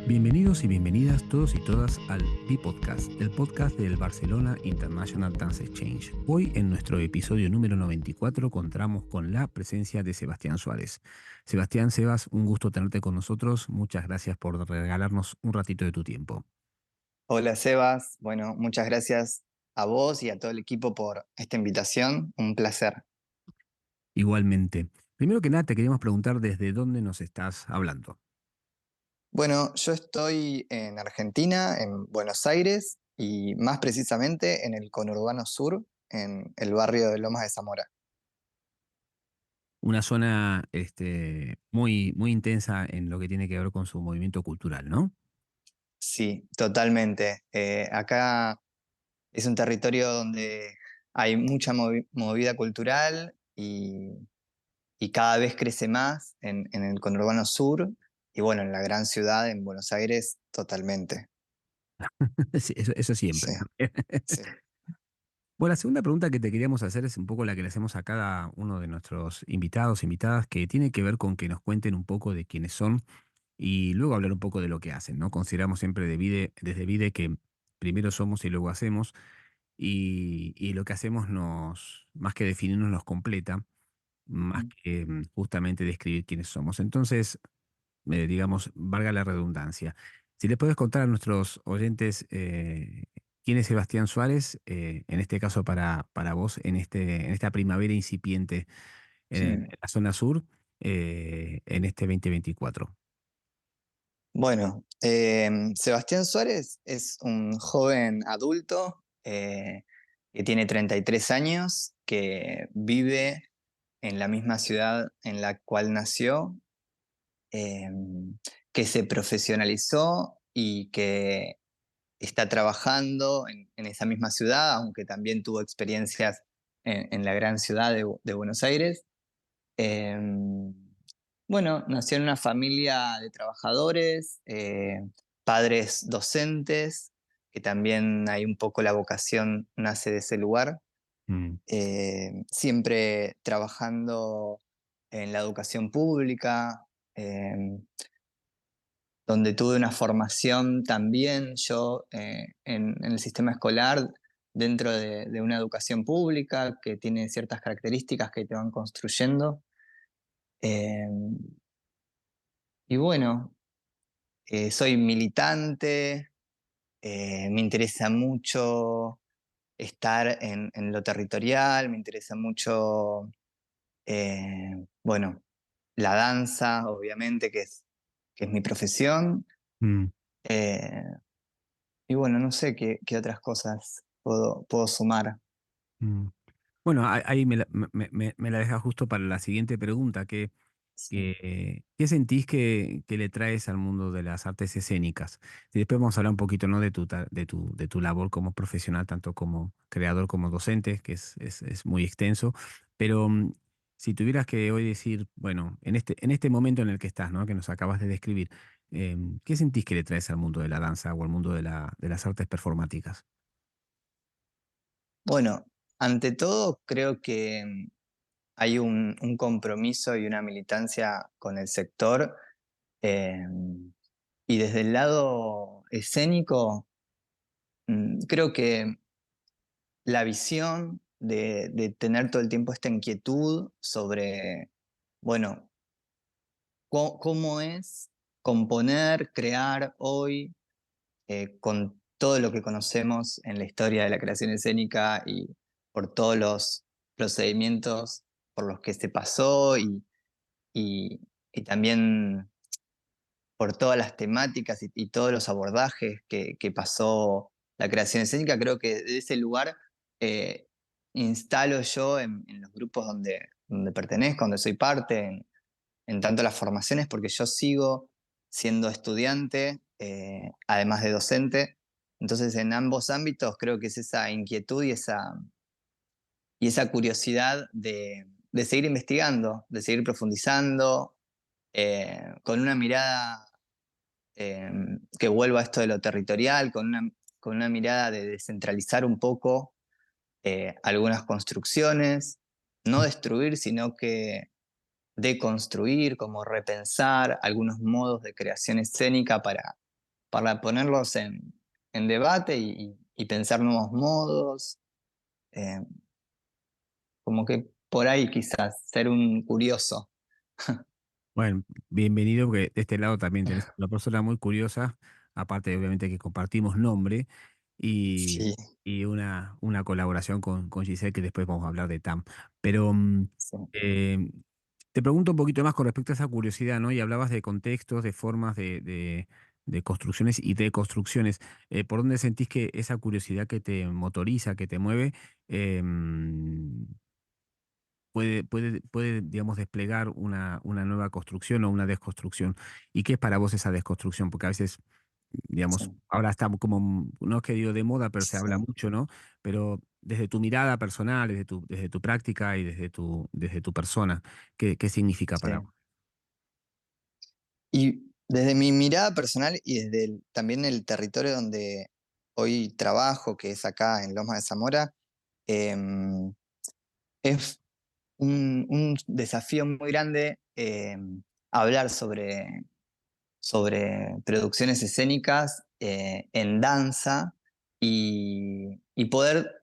Bienvenidos y bienvenidas todos y todas al B-Podcast, el podcast del Barcelona International Dance Exchange. Hoy en nuestro episodio número 94 contamos con la presencia de Sebastián Suárez. Sebastián, Sebas, un gusto tenerte con nosotros. Muchas gracias por regalarnos un ratito de tu tiempo. Hola Sebas, bueno, muchas gracias a vos y a todo el equipo por esta invitación, un placer. Igualmente, primero que nada te queríamos preguntar desde dónde nos estás hablando. Bueno, yo estoy en Argentina, en Buenos Aires y más precisamente en el conurbano sur, en el barrio de Lomas de Zamora. Una zona muy, muy intensa en lo que tiene que ver con su movimiento cultural, ¿no? Sí, totalmente. Acá es un territorio donde hay mucha movida cultural y cada vez crece más en el conurbano sur y bueno, en la gran ciudad, en Buenos Aires, totalmente. Sí, eso siempre. Sí, sí. Bueno, la segunda pregunta que te queríamos hacer es un poco la que le hacemos a cada uno de nuestros invitados, invitadas, que tiene que ver con que nos cuenten un poco de quiénes son y luego hablar un poco de lo que hacen, ¿no? Consideramos siempre desde Vide que primero somos y luego hacemos, y lo que hacemos más que definirnos, nos completa, más que justamente describir quiénes somos. Entonces, digamos, valga la redundancia. Si le puedes contar a nuestros oyentes quién es Sebastián Suárez, en este caso para vos, en esta primavera incipiente en Mm. la zona sur, en este 2024. Bueno, Sebastián Suárez es un joven adulto que tiene 33 años, que vive en la misma ciudad en la cual nació, eh, que se profesionalizó y que está trabajando en esa misma ciudad, aunque también tuvo experiencias en la gran ciudad de Buenos Aires. Eh, bueno, nació en una familia de trabajadores, padres docentes, que también hay un poco la vocación nace de ese lugar, Mm, siempre trabajando en la educación pública, eh, donde tuve una formación también yo en el sistema escolar dentro de una educación pública que tiene ciertas características que te van construyendo. Eh, y bueno, soy militante, me interesa mucho estar en lo territorial, me interesa mucho, bueno, la danza, obviamente, que es mi profesión. mm, eh, y bueno, no sé qué otras cosas puedo sumar. mm. Bueno, ahí me la deja justo para la siguiente pregunta, Sí. ¿qué sentís que le traes al mundo de las artes escénicas? Y después vamos a hablar un poquito, ¿no? De tu labor como profesional, tanto como creador como docente, que es muy extenso. Pero si tuvieras que hoy decir, bueno, en este momento en el que estás, ¿no? Que nos acabas de describir, ¿qué sentís que le traes al mundo de la danza o al mundo de las artes performáticas? Bueno, ante todo, creo que hay un compromiso y una militancia con el sector. eh, y desde el lado escénico, creo que la visión de tener todo el tiempo esta inquietud sobre, bueno, cómo es componer, crear hoy, con todo lo que conocemos en la historia de la creación escénica y por todos los procedimientos por los que se pasó y- y también por todas las temáticas y todos los abordajes que pasó la creación escénica, creo que de ese lugar eh, instalo yo en los grupos donde pertenezco, donde soy parte, en tanto las formaciones, porque yo sigo siendo estudiante, además de docente. Entonces, en ambos ámbitos creo que es esa inquietud y esa curiosidad de seguir investigando, de seguir profundizando, con una mirada eh, que vuelva a esto de lo territorial, con una mirada de descentralizar un poco algunas construcciones, no destruir, sino que deconstruir, como repensar algunos modos de creación escénica para ponerlos en debate y pensar nuevos modos, eh, como que por ahí quizás ser un curioso. Bueno, bienvenido, porque de este lado también tenés una persona muy curiosa, aparte obviamente que compartimos nombre y, Sí, y una colaboración con Giselle, que después vamos a hablar de TAM. Pero sí, eh, te pregunto un poquito más con respecto a esa curiosidad, ¿no? Y hablabas de contextos, de formas de construcciones y de construcciones. ¿Por dónde sentís que esa curiosidad que te motoriza, que te mueve, puede, digamos, desplegar una nueva construcción o una desconstrucción? ¿Y qué es para vos esa desconstrucción? Porque a veces, digamos, sí, ahora está como, no es que digo de moda, pero se habla sí, mucho, ¿no? Pero desde tu mirada personal, desde tu práctica y desde tu persona, ¿qué significa para sí. vos? Y desde mi mirada personal y desde también el territorio donde hoy trabajo, que es acá en Lomas de Zamora, em, es un desafío muy grande hablar sobre producciones escénicas en danza y poder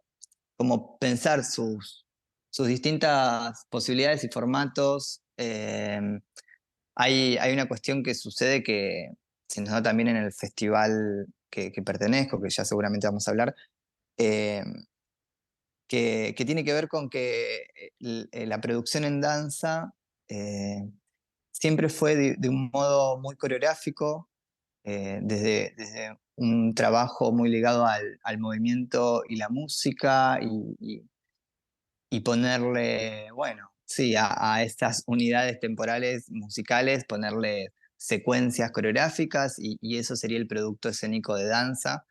como pensar sus distintas posibilidades y formatos. Hay una cuestión que sucede que se nos da también en el festival que pertenezco, que ya seguramente vamos a hablar, eh, que tiene que ver con que la producción en danza eh, siempre fue de un modo muy coreográfico, desde un trabajo muy ligado al movimiento y la música y ponerle, bueno, sí, a estas unidades temporales musicales, ponerle secuencias coreográficas y eso sería el producto escénico de danza.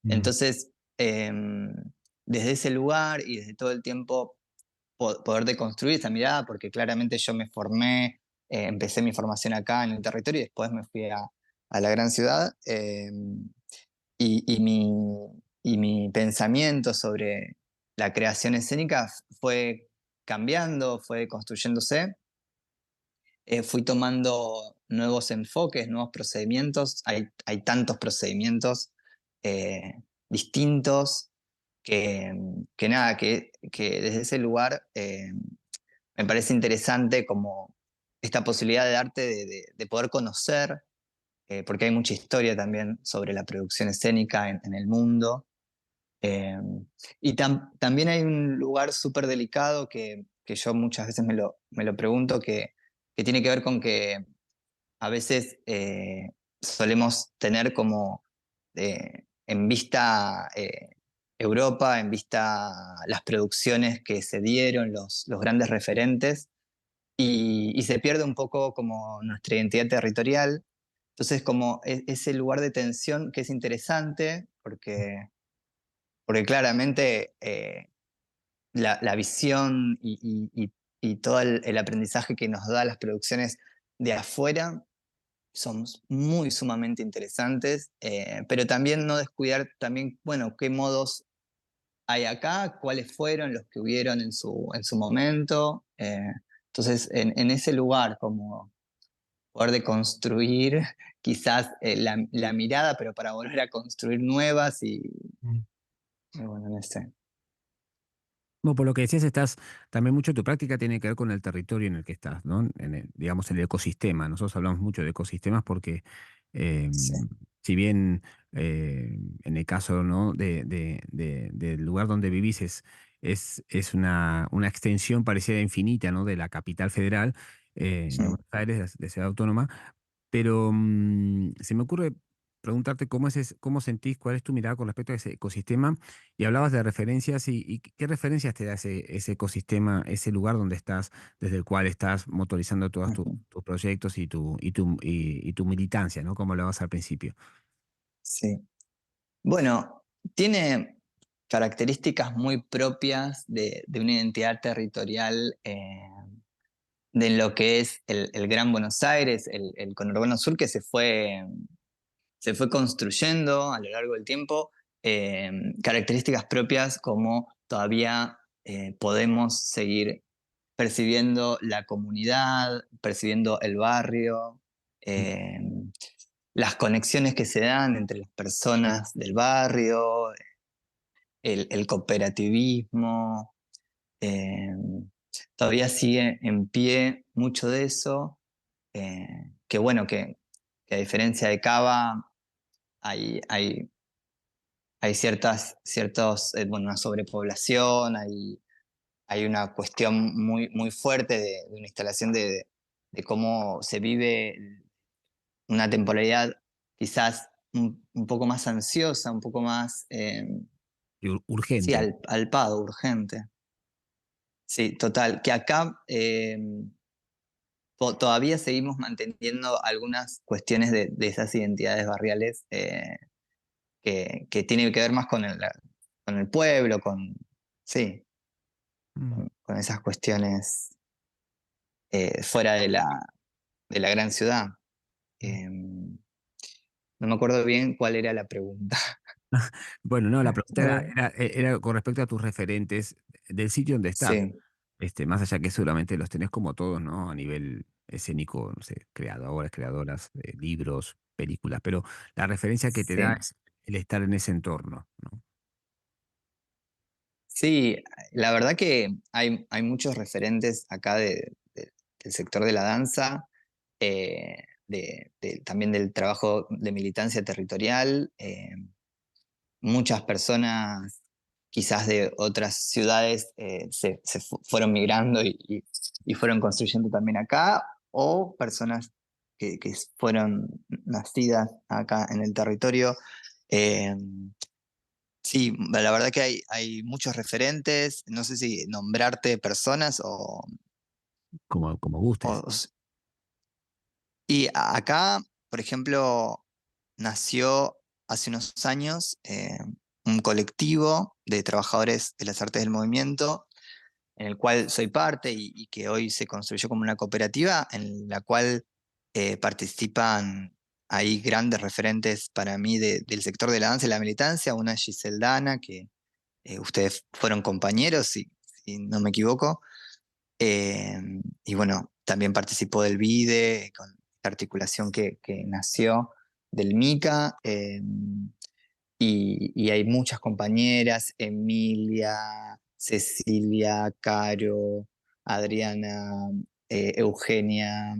Mm, Entonces, desde ese lugar y desde todo el tiempo poder deconstruir esa mirada, porque claramente yo me formé, empecé mi formación acá en el territorio y después me fui a la gran ciudad. Y mi pensamiento sobre la creación escénica fue cambiando, fue construyéndose. Fui tomando nuevos enfoques, nuevos procedimientos. Hay tantos procedimientos eh, distintos que nada, que desde ese lugar me parece interesante como esta posibilidad de arte de poder conocer, porque hay mucha historia también sobre la producción escénica en el mundo. Eh, y también hay un lugar súper delicado que yo muchas veces me lo pregunto, que tiene que ver con que a veces solemos tener como en vista Europa, en vista las producciones que se dieron, los grandes referentes, y se pierde un poco como nuestra identidad territorial. Entonces, como ese lugar de tensión que es interesante, porque claramente la visión y todo el aprendizaje que nos da las producciones de afuera son muy sumamente interesantes, pero también no descuidar también, bueno, qué modos hay acá, cuáles fueron los que hubieron en su momento. Entonces, en ese lugar, como poder de construir quizás la mirada, pero para volver a construir nuevas mm. y bueno, en ese. Bueno, por lo que decías, también mucho de tu práctica tiene que ver con el territorio en el que estás, ¿no? Digamos, en el ecosistema. Nosotros hablamos mucho de ecosistemas porque, eh, Sí, si bien en el caso, ¿no? Del lugar donde vivís es una extensión parecida infinita, ¿no? De la capital federal, de mm, Buenos Aires, de Ciudad Autónoma, pero se me ocurre preguntarte cómo sentís, cuál es tu mirada con respecto a ese ecosistema. Y hablabas de referencias y qué referencias te da ese ecosistema, ese lugar donde estás, desde el cual estás motorizando todos ujú, tus proyectos y tu militancia, ¿no? Como hablabas al principio. sí. Bueno, tiene características muy propias de una identidad territorial de lo que es el Gran Buenos Aires, el conurbano sur que se fue construyendo a lo largo del tiempo, características propias como todavía podemos seguir percibiendo la comunidad, percibiendo el barrio, eh, las conexiones que se dan entre las personas del barrio, el cooperativismo. eh, Todavía sigue en pie mucho de eso, que bueno, que a diferencia de Cava, hay, hay, hay bueno, una sobrepoblación, hay una cuestión muy fuerte de una instalación de cómo se vive una temporalidad quizás un poco más ansiosa, un poco más, Y sí, urgente. alpado, urgente. Sí, total. Que acá todavía seguimos manteniendo algunas cuestiones de esas identidades barriales que tienen que ver más con el pueblo, sí, Mm. con esas cuestiones fuera de la gran ciudad. Em, no me acuerdo bien cuál era la pregunta. Bueno, no, la pregunta era, Eh, era con respecto a tus referentes del sitio donde estás. sí, Más allá que seguramente los tenés como todos, ¿no? A nivel escénico, no sé, creadores, creadoras, libros, películas, pero la referencia que te da sí. es el estar en ese entorno, ¿no? Sí, la verdad que hay muchos referentes acá del sector de la danza, también del trabajo de militancia territorial. Muchas personas quizás de otras ciudades fueron migrando y fueron construyendo también acá, o personas que fueron nacidas acá en el territorio. Eh, Sí, la verdad que hay muchos referentes, no sé si nombrarte personas Como gustes. o y acá, por ejemplo, nació hace unos años un colectivo de trabajadores de las artes del movimiento, en el cual soy parte y que hoy se construyó como una cooperativa, en la cual participan ahí grandes referentes para mí del sector de la danza y la militancia. Una es Giselle Dana, que ustedes fueron compañeros, si no me equivoco. Eh, y bueno, también participó del VIDE, con esta articulación que nació del MICA. Y hay muchas compañeras, Emilia, Cecilia, Caro, Adriana, Eugenia,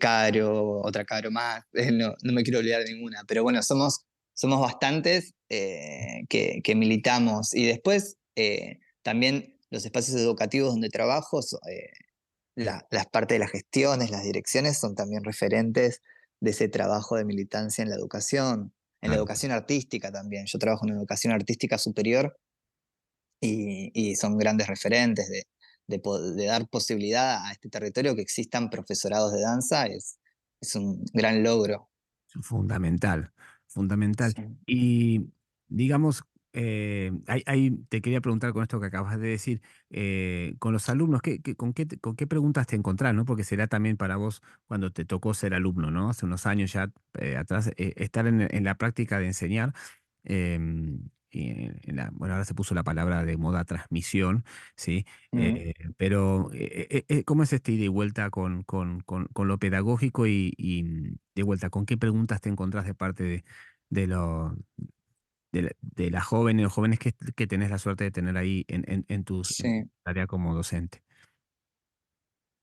Caro, otra Caro más, no me quiero olvidar de ninguna, pero bueno, somos bastantes que militamos. Y después también los espacios educativos donde trabajo, las partes de las gestiones, las direcciones son también referentes de ese trabajo de militancia en la Claro. educación artística también. Yo trabajo en educación artística superior y son grandes referentes de dar posibilidad a este territorio que existan profesorados de danza, es un gran logro. Fundamental, fundamental. Sí. Y digamos, te quería preguntar con esto que acabas de decir, con los alumnos, con qué preguntas te encontrás, ¿no? Porque será también para vos cuando te tocó ser alumno, ¿no? Hace unos años ya atrás, estar en la práctica de enseñar. Y bueno, ahora se puso la palabra de moda transmisión, ¿sí? Mm. Pero, ¿cómo es este ida y vuelta con lo pedagógico y de vuelta, con qué preguntas te encontrás de parte de, lo, de las jóvenes o jóvenes que tenés la suerte de tener ahí en tu Sí. tarea como docente?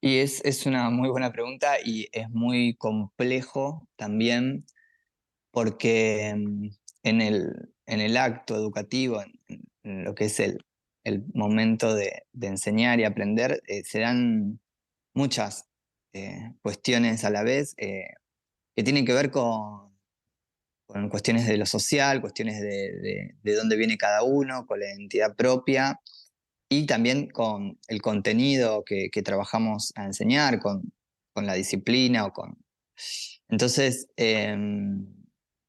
Y es una muy buena pregunta y es muy complejo también porque en el acto educativo, en lo que es el momento de enseñar y aprender, se dan muchas cuestiones a la vez que tienen que ver con cuestiones de lo social, cuestiones de dónde viene cada uno, con la identidad propia y también con el contenido que trabajamos a enseñar, con la disciplina o con... Entonces,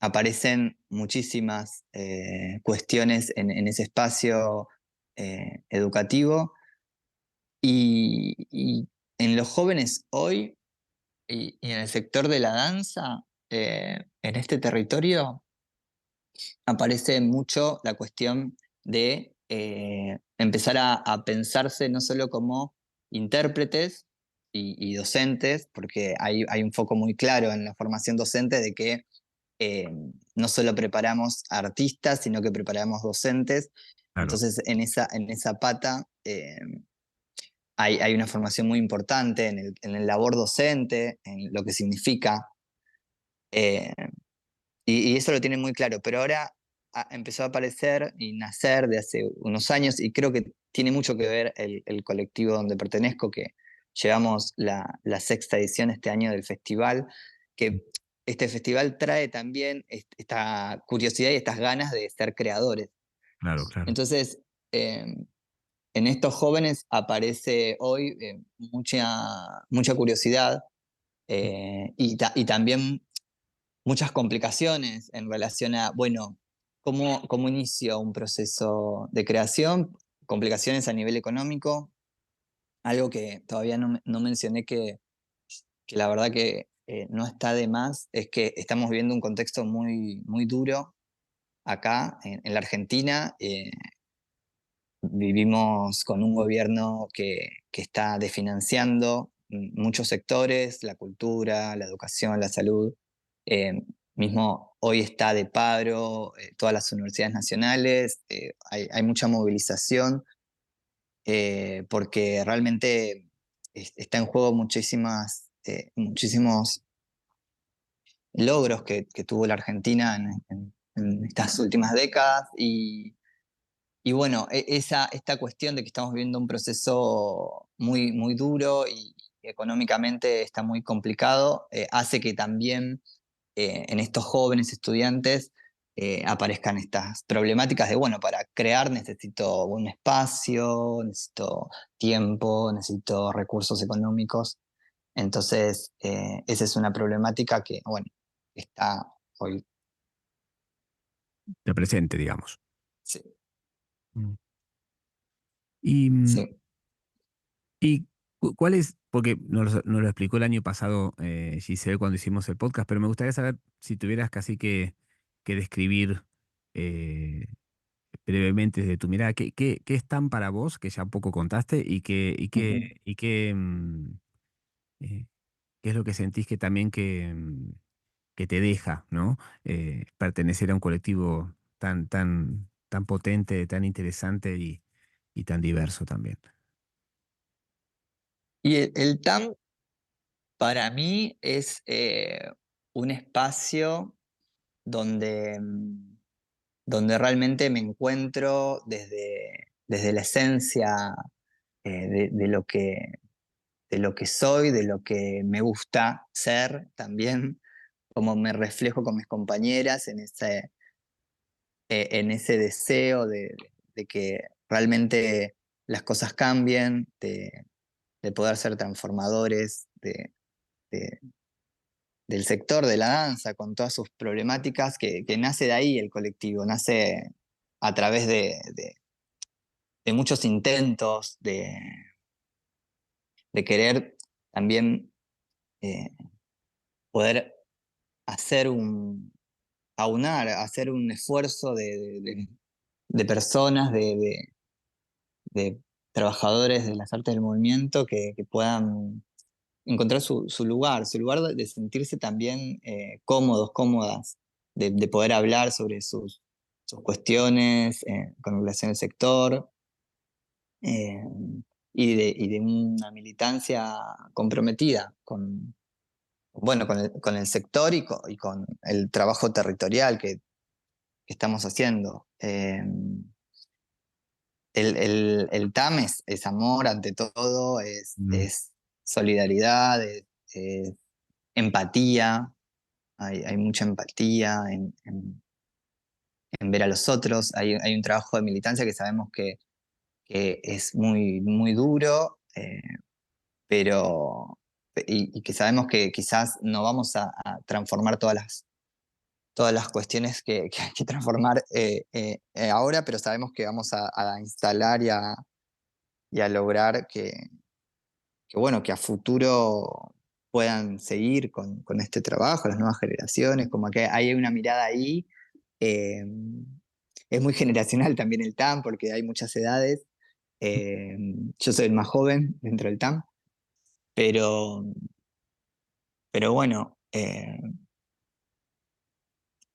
aparecen muchísimas cuestiones en ese espacio educativo y en los jóvenes hoy y en el sector de la danza, en este territorio, aparece mucho la cuestión de empezar a pensarse no solo como intérpretes y docentes, porque hay un foco muy claro en la formación docente de que eh, no solo preparamos artistas, sino que preparamos docentes. Claro, Entonces, en esa pata hay una formación muy importante en el labor docente, en lo que significa, eh, y eso lo tienen muy claro. Pero ahora empezó a aparecer y nacer de hace unos años, y creo que tiene mucho que ver el colectivo donde pertenezco, que llevamos la sexta edición este año del festival, que este festival trae también esta curiosidad y estas ganas de ser creadores. claro, claro. Entonces, eh, en estos jóvenes aparece hoy mucha curiosidad, y también muchas complicaciones en relación a, bueno, cómo inicio un proceso de creación, complicaciones a nivel económico, algo que todavía no mencioné, que la verdad que no está de más, es que estamos viviendo un contexto muy duro acá en la Argentina. Vivimos con un gobierno que está desfinanciando muchos sectores: la cultura, la educación, la salud. Eh, Mismo hoy está de paro todas las universidades nacionales. Hay mucha movilización porque realmente está en juego muchísimos logros que tuvo la Argentina en estas últimas décadas. Y bueno, esta cuestión de que estamos viviendo un proceso muy duro y económicamente está muy complicado, hace que también en estos jóvenes estudiantes aparezcan estas problemáticas de, bueno, para crear necesito un espacio, necesito tiempo, necesito recursos económicos. Entonces, esa es una problemática que, bueno, está hoy. De presente, digamos. Sí, Mm. Y, sí. y ¿cuál es? Porque nos lo explicó el año pasado Giselle cuando hicimos el podcast, pero me gustaría saber si tuvieras casi que describir eh, brevemente desde tu mirada, ¿qué es tan para vos, que ya un poco contaste, Ujú. eh, qué es lo que sentís que también que te deja, ¿no? Pertenecer a un colectivo tan potente, tan interesante y tan diverso también. Y el TAM para mí es un espacio donde, donde realmente me encuentro desde la esencia de lo que soy, de lo que me gusta ser también, como me reflejo con mis compañeras en ese deseo de que realmente las cosas cambien, de poder ser transformadores, de del sector de la danza, con todas sus problemáticas, que nace de ahí el colectivo, nace a través de muchos intentos de querer también eh, poder hacer aunar, hacer un esfuerzo de personas, de trabajadores de las artes del movimiento que puedan encontrar su lugar de sentirse también cómodos, cómodas, de poder hablar sobre sus cuestiones con relación al sector, eh, y de una militancia comprometida bueno, con el sector y con el trabajo territorial que estamos haciendo. El TAM es amor ante todo, Mm. es solidaridad, es empatía. Hay mucha empatía en ver a los otros. Hay un trabajo de militancia que sabemos que es muy duro, pero y que sabemos que quizás no vamos a transformar todas las cuestiones que hay que transformar ahora, pero sabemos que vamos a instalar y a lograr bueno, que a futuro puedan seguir con este trabajo, las nuevas generaciones, como que hay una mirada ahí. eh, es muy generacional también el TAM, porque hay muchas edades. eh, yo soy el más joven dentro del TAM, pero, pero bueno,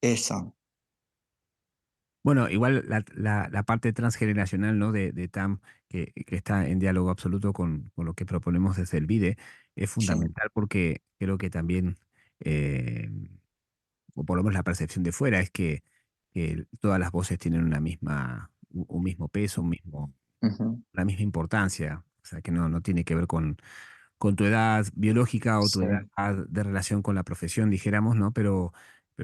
Eso, Bueno, igual la parte transgeneracional, ¿no? de TAM, que está en diálogo absoluto con lo que proponemos desde el VIDE, es sí, fundamental porque creo que también, eh, o por lo menos la percepción de fuera, es que todas las voces tienen una misma, un mismo peso, ujú, la misma importancia. O sea, que no tiene que ver con tu edad biológica o tu sí, edad de relación con la profesión, dijéramos, ¿no? Pero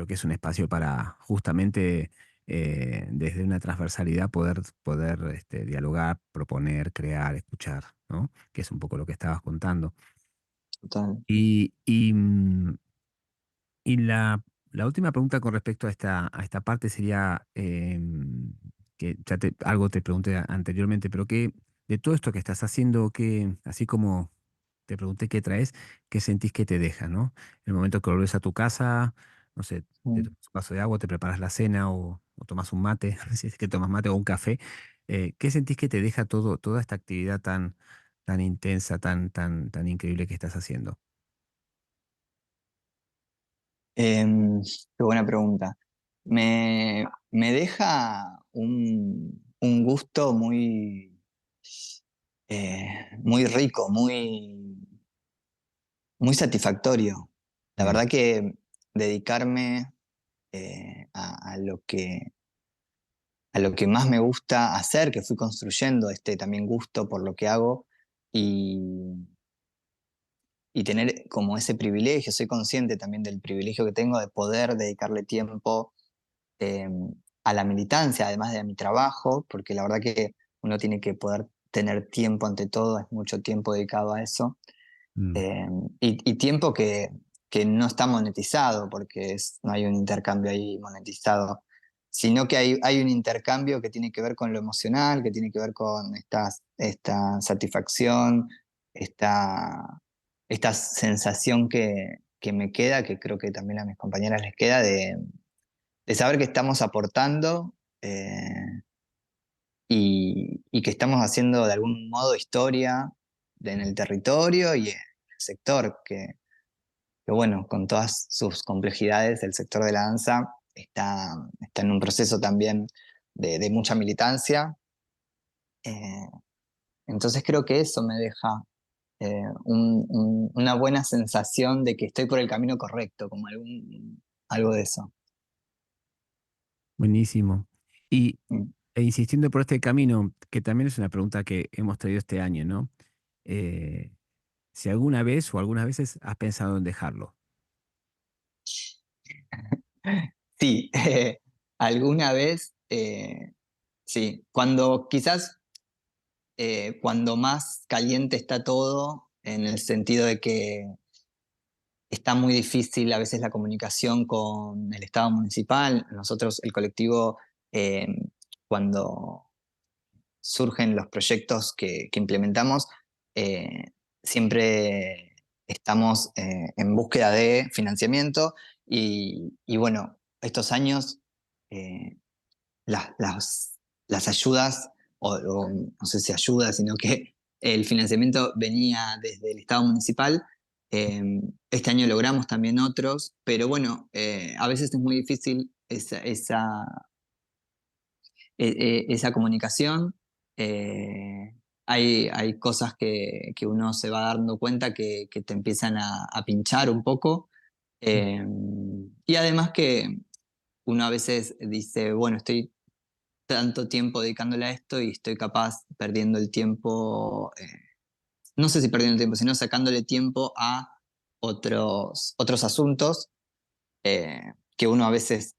que es un espacio para justamente desde una transversalidad poder dialogar, proponer, crear, escuchar, ¿no? Que es un poco lo que estabas contando. total. Y la última pregunta con respecto a esta parte sería, que ya algo te pregunté anteriormente, pero que de todo esto que estás haciendo, que así como te pregunté qué traes, qué sentís que te deja, ¿no? En el momento que volvés a tu casa, no sé, te Mm. tomas un vaso de agua, te preparas la cena o tomas un mate, si es que tomas mate o un café, ¿qué sentís que te deja toda esta actividad tan intensa, tan increíble que estás haciendo? Qué buena pregunta. Me deja un gusto muy rico, muy satisfactorio. La Mm, verdad que dedicarme a lo que más me gusta hacer, que fui construyendo este también gusto por lo que hago y, y tener como ese privilegio, soy consciente también del privilegio que tengo de poder dedicarle tiempo eh, a la militancia, además de a mi trabajo, porque la verdad que uno tiene que poder tener tiempo ante todo, es mucho tiempo dedicado a eso. mm, Eh, y tiempo que no está monetizado, porque no hay un intercambio ahí monetizado, sino que hay un intercambio que tiene que ver con lo emocional, que tiene que ver con esta satisfacción, esta, esta sensación que me queda, que creo que también a mis compañeras les queda, de saber que estamos aportando y que estamos haciendo de algún modo historia en el territorio y en el sector, que bueno, con todas sus complejidades, el sector de la danza está en un proceso también de mucha militancia. eh, entonces creo que eso me deja una buena sensación de que estoy por el camino correcto, como algo de eso. buenísimo. Y Mm. insistiendo por este camino, que también es una pregunta que hemos traído este año, ¿no? Eh, si alguna vez o algunas veces has pensado en dejarlo. Sí, alguna vez, sí, cuando quizás cuando más caliente está todo, en el sentido de que está muy difícil a veces la comunicación con el Estado municipal. Nosotros, el colectivo, eh, cuando surgen los proyectos que implementamos, eh, siempre estamos en búsqueda de financiamiento y bueno, estos años eh, las, las, las ayudas, o no sé si ayudas, sino que el financiamiento venía desde el Estado municipal. Este año logramos también otros, pero bueno, a veces es muy difícil esa comunicación. Hay cosas que uno se va dando cuenta que te empiezan a pinchar un poco. Mm. Eh, y además que uno a veces dice, bueno, estoy tanto tiempo dedicándole a esto y estoy capaz perdiendo el tiempo, no sé si perdiendo el tiempo, sino sacándole tiempo a otros asuntos, que uno a veces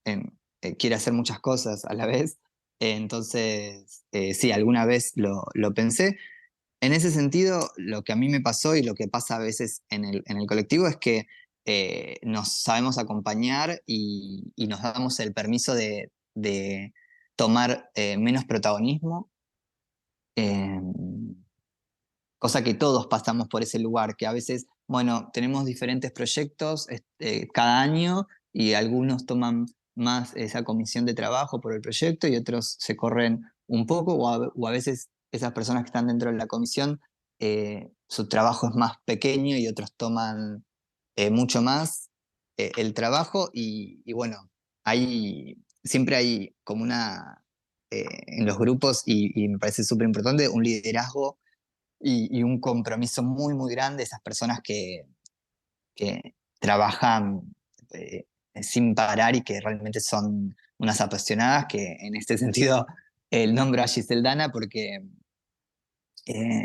quiere hacer muchas cosas a la vez. Entonces, sí, alguna vez lo pensé. En ese sentido, lo que a mí me pasó y lo que pasa a veces en el colectivo es que nos sabemos acompañar y nos damos el permiso de tomar menos protagonismo, eh, cosa que todos pasamos por ese lugar, que a veces, bueno, tenemos diferentes proyectos cada año y algunos toman más esa comisión de trabajo por el proyecto y otros se corren un poco, o a veces esas personas que están dentro de la comisión, su trabajo es más pequeño y otros toman mucho más el trabajo y bueno. siempre hay como en los grupos, y me parece súper importante, un liderazgo y un compromiso muy, muy grande, esas personas que trabajan sin parar y que realmente son unas apasionadas, que en este sentido el nombro a Giselle Dana porque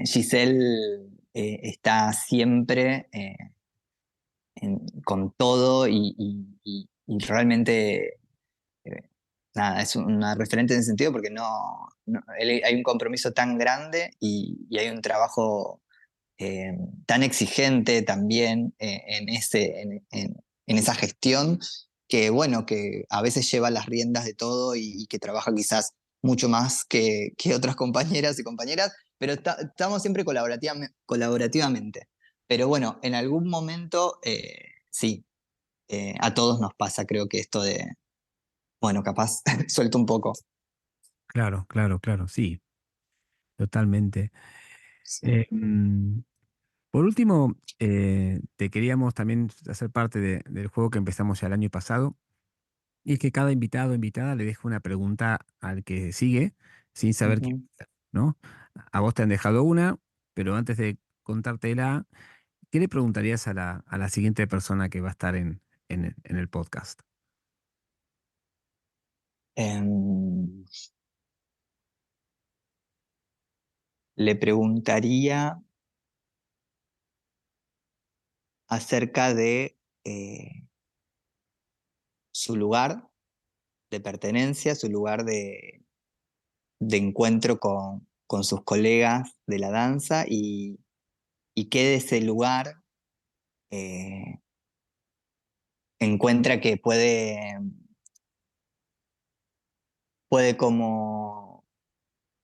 Giselle está siempre con todo y realmente eh, nada, es una referente en ese sentido porque hay un compromiso tan grande y hay un trabajo eh, tan exigente también en esa gestión que, bueno, que a veces lleva las riendas de todo y que trabaja quizás mucho más que otras compañeras y compañeras, pero estamos siempre colaborativamente. Pero bueno, en algún momento, sí, a todos nos pasa, creo que esto de, bueno, capaz suelto un poco. Claro, claro, claro, sí, totalmente. Sí. Eh, mm, por último, te queríamos también hacer parte del juego que empezamos ya el año pasado, y es que cada invitado o invitada le deja una pregunta al que sigue sin saber qué Ujú. hacer, ¿no? A vos te han dejado una, pero antes de contártela, ¿qué le preguntarías a la siguiente persona que va a estar en el podcast? Em, Le preguntaría acerca de su lugar de pertenencia, su lugar de encuentro con sus colegas de la danza y qué de ese lugar eh, encuentra que puede como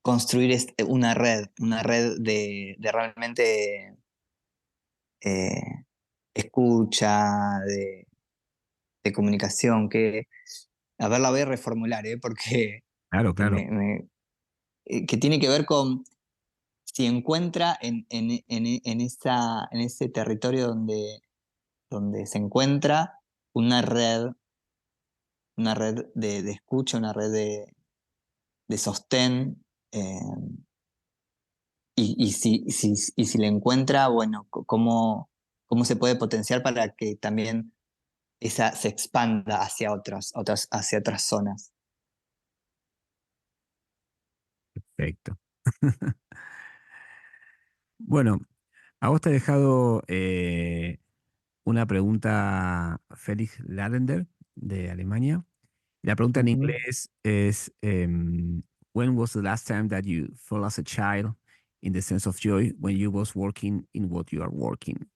construir una red de realmente eh, escucha, de comunicación, a ver, la voy a reformular, porque Claro, claro. que tiene que ver con si encuentra en ese territorio donde se encuentra una una red de escucha, una red de sostén, eh, y si la encuentra, bueno, cómo se puede potenciar para que también esa se expanda hacia otras zonas. Perfecto. Bueno, a vos te he dejado una pregunta Felix Ladender de Alemania. La pregunta en Ujú, inglés es, when was the last time that you felt as a child in the sense of joy when you was working in what you are working?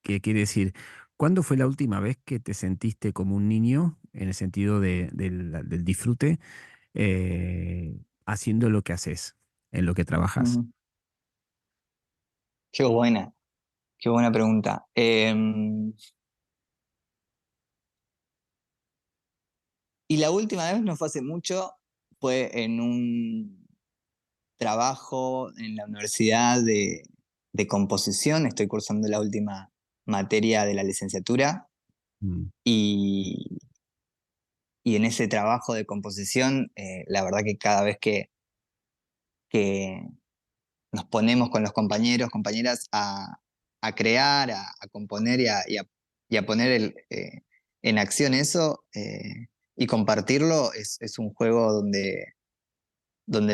¿Qué quiere decir? ¿Cuándo fue la última vez que te sentiste como un niño en el sentido del disfrute haciendo lo que haces, en lo que trabajas? ujú. Qué buena, qué buena pregunta. Y la última vez no fue hace mucho, fue en un trabajo en la universidad de composición. Estoy cursando la última materia de la licenciatura Mm, y, y en ese trabajo de composición, la verdad que cada vez que nos ponemos con los compañeros, compañeras a crear, a componer y a poner en acción eso y compartirlo, es un juego donde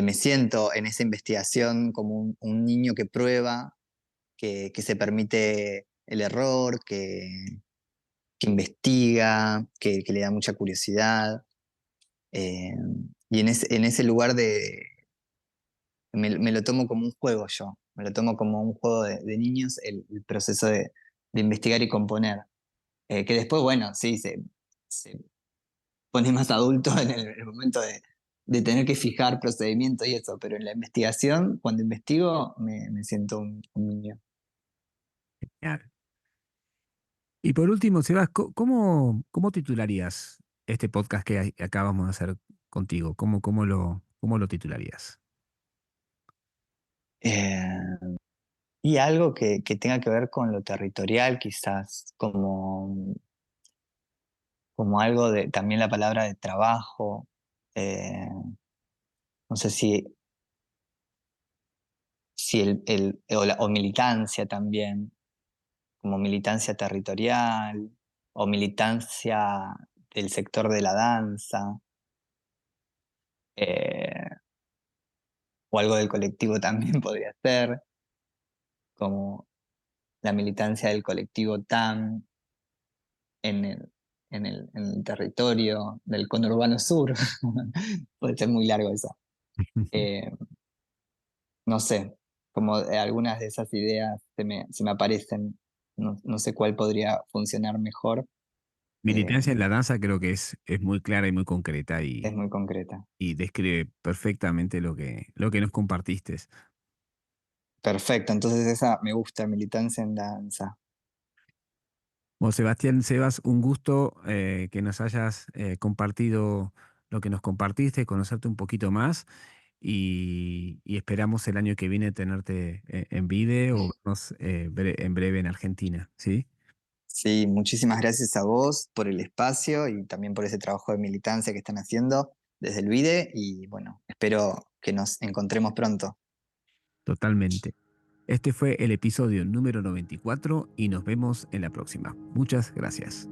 me siento en esa investigación como un niño que prueba, que se permite el error, que investiga, que le da mucha curiosidad. eh, y en ese lugar me lo tomo como un juego yo, me lo tomo como un juego de niños, el proceso de investigar y componer. Que después, bueno, sí, se pone más adulto en el momento de tener que fijar procedimientos y eso, pero en la investigación, cuando investigo, me siento un niño. genial. Y por último, Sebas, ¿cómo titularías este podcast que acabamos de hacer contigo? ¿Cómo lo titularías? Eh, y algo que tenga que ver con lo territorial, quizás, como algo de, también la palabra de trabajo, eh, no sé si o militancia también, como militancia territorial o militancia del sector de la danza, eh, o algo del colectivo también podría ser, como la militancia del colectivo TAM en el territorio del conurbano sur. Puede ser muy largo eso. Eh, no sé, como algunas de esas ideas se me aparecen, no sé cuál podría funcionar mejor. eh, Militancia en la danza creo que es muy clara y muy concreta es muy concreta. y describe perfectamente lo que nos compartiste. Perfecto, entonces esa me gusta, militancia en danza. Bueno, Sebastián, Sebas, un gusto que nos hayas compartido lo que nos compartiste, conocerte un poquito más y esperamos el año que viene tenerte en video o vernos en breve en Argentina, ¿sí? Sí, muchísimas gracias a vos por el espacio y también por ese trabajo de militancia que están haciendo desde el VIDE y bueno, espero que nos encontremos pronto. Totalmente. Este fue el episodio número 94 y nos vemos en la próxima. Muchas gracias.